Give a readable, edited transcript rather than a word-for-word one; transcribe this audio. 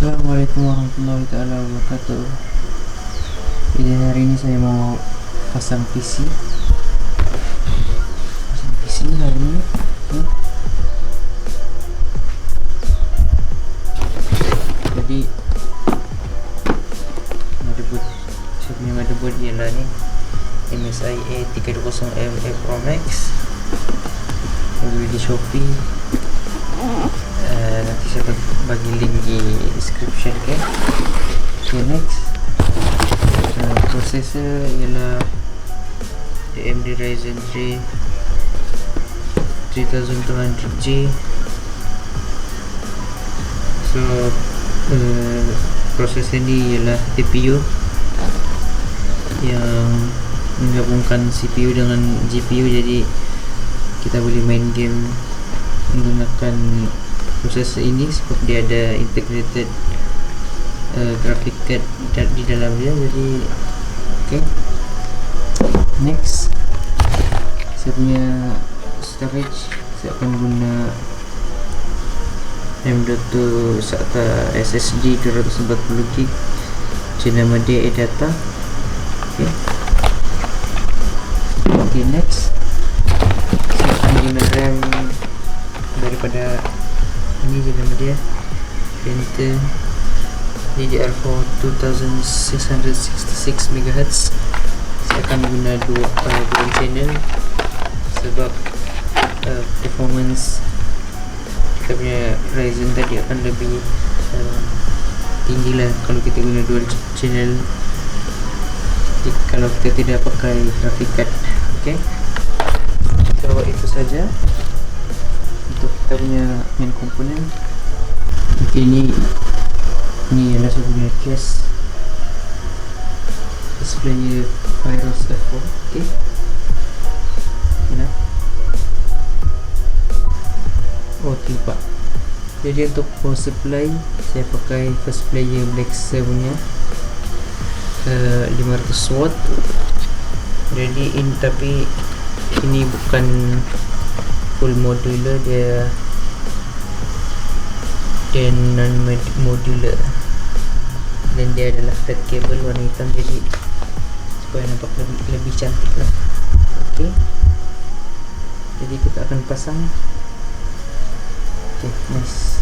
Assalamualaikum warahmatullahi taala wabarakatuh. Jadi hari ini saya mau pasang PC. Pasang PC hari ini. Jadi motherboard, saya punya motherboard ialah ni MSI A320MA Pro Max. Saya beli di Shopee. Nanti saya bagi link di description. Okay, next, processor ialah AMD RYZEN 3200G. So prosesor ni ialah CPU yang menggabungkan CPU dengan GPU, jadi kita boleh main game menggunakan prosesor ini sebab dia ada integrated graphic card di dalam dia. Jadi okay, next, saya punya storage, saya akan guna M.2 SATA SSD 240GB, nama dia ADATA. Okay, next, saya akan guna RAM daripada ini je, nama dia Panther DDR4 2666 MHz. Saya akan guna dua channel sebab performance kita punya Ryzen tadi akan lebih tinggi lah kalau kita guna dual channel, kalau kita tidak pakai graphic card. Okay, so itu saja untuk kita punya main komponen. Okay, ini adalah saya punya case display FireRose F4. Okay, oh tiba. Jadi untuk power supply saya pakai first player Black saya punya 500 watt. Jadi tapi ini bukan full modular, dia non-modular, dan dia adalah flat cable warna hitam, jadi supaya nampak lebih cantik lah. Okay, jadi kita akan pasang. Okay, nice.